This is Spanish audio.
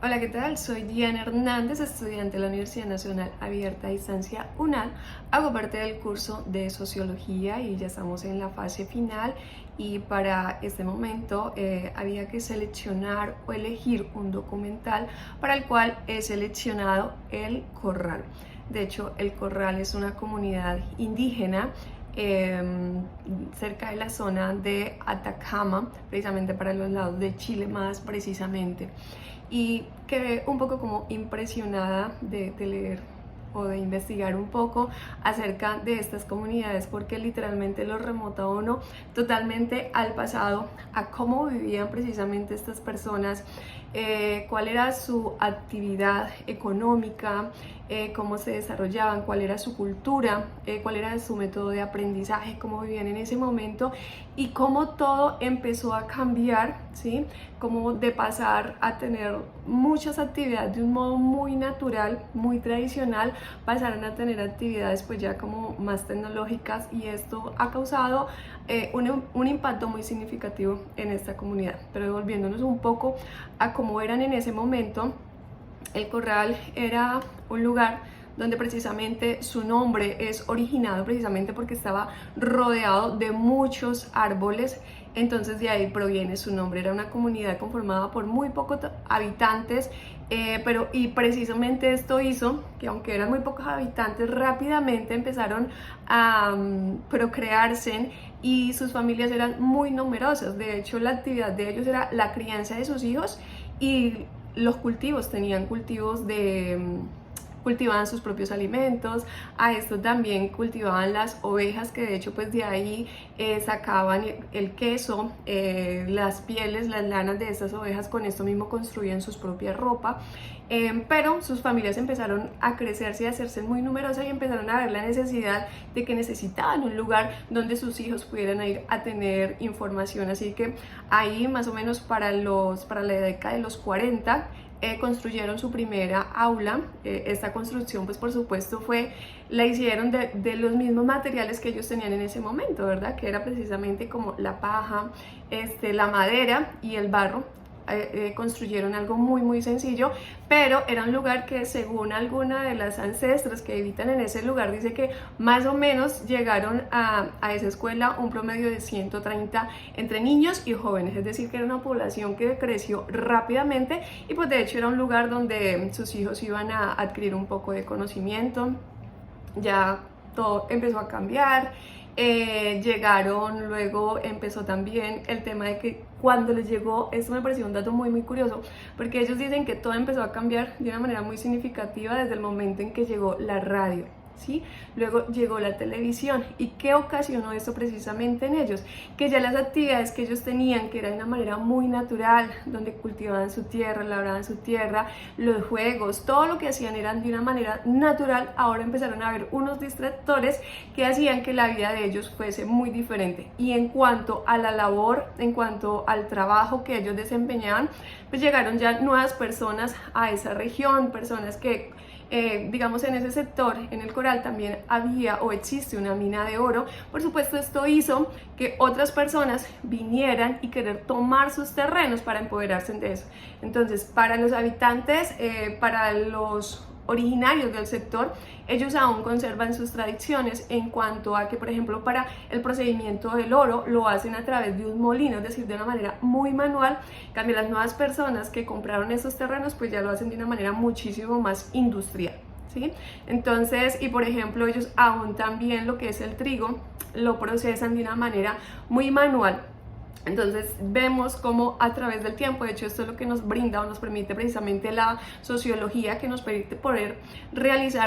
Hola, ¿qué tal? Soy Diana Hernández, estudiante de la Universidad Nacional Abierta a Distancia UNAL. Hago parte del curso de Sociología y ya estamos en la fase final y para este momento había que seleccionar o elegir un documental para el cual he seleccionado El Corral. De hecho, El Corral es una comunidad indígena cerca de la zona de Atacama, precisamente para los lados de Chile más precisamente. Y quedé un poco como impresionada de leer o de investigar un poco acerca de estas comunidades, porque literalmente los remota uno totalmente al pasado, a cómo vivían precisamente estas personas, cuál era su actividad económica, cómo se desarrollaban, cuál era su cultura, cuál era su método de aprendizaje, cómo vivían en ese momento y cómo todo empezó a cambiar, ¿sí? Como de pasar a tener muchas actividades de un modo muy natural, muy tradicional, pasaron a tener actividades pues ya como más tecnológicas, y esto ha causado un impacto muy significativo en esta comunidad. Pero devolviéndonos un poco a cómo eran en ese momento, El Corral era un lugar donde precisamente su nombre es originado precisamente porque estaba rodeado de muchos árboles. Entonces de ahí proviene su nombre. Era una comunidad conformada por muy pocos habitantes, y precisamente esto hizo que, aunque eran muy pocos habitantes, rápidamente empezaron a procrearse y sus familias eran muy numerosas. De hecho, la actividad de ellos era la crianza de sus hijos y los cultivos. Tenían cultivos cultivaban sus propios alimentos. A esto también cultivaban las ovejas, que de hecho pues de ahí sacaban el queso, las pieles, las lanas de estas ovejas. Con esto mismo construían sus propias ropa. Pero sus familias empezaron a crecerse y a hacerse muy numerosas, y empezaron a ver la necesidad de que necesitaban un lugar donde sus hijos pudieran ir a tener información. Así que ahí, más o menos para la década de los 40, construyeron su primera aula. Esta construcción pues por supuesto la hicieron de los mismos materiales que ellos tenían en ese momento, ¿verdad? Que era precisamente como la paja, la madera y el barro. Construyeron algo muy sencillo, pero era un lugar que, según alguna de las ancestras que habitan en ese lugar, dice que más o menos llegaron a esa escuela un promedio de 130 entre niños y jóvenes. Es decir, que era una población que creció rápidamente, y pues de hecho era un lugar donde sus hijos iban a adquirir un poco de conocimiento. Ya todo empezó a cambiar. Luego empezó también el tema de que cuando les llegó, esto me pareció un dato muy curioso, porque ellos dicen que todo empezó a cambiar de una manera muy significativa desde el momento en que llegó la radio, ¿sí? Luego llegó la televisión. ¿Y qué ocasionó esto precisamente en ellos? Que ya las actividades que ellos tenían, que era de una manera muy natural, donde cultivaban su tierra, labraban su tierra, los juegos, todo lo que hacían eran de una manera natural, ahora empezaron a haber unos distractores que hacían que la vida de ellos fuese muy diferente. Y en cuanto a la labor, en cuanto al trabajo que ellos desempeñaban, pues llegaron ya nuevas personas a esa región, personas que digamos, en ese sector, en El Corral, también había o existe una mina de oro. Por supuesto, esto hizo que otras personas vinieran y querer tomar sus terrenos para empoderarse de eso. Entonces, para los habitantes, para los originarios del sector, ellos aún conservan sus tradiciones en cuanto a que, por ejemplo, para el procedimiento del oro lo hacen a través de un molino, es decir, de una manera muy manual. En cambio, las nuevas personas que compraron esos terrenos pues ya lo hacen de una manera muchísimo más industrial, ¿sí? Entonces, y por ejemplo, ellos aún también lo que es el trigo lo procesan de una manera muy manual. Entonces vemos cómo a través del tiempo, de hecho esto es lo que nos brinda o nos permite precisamente la sociología, que nos permite poder realizar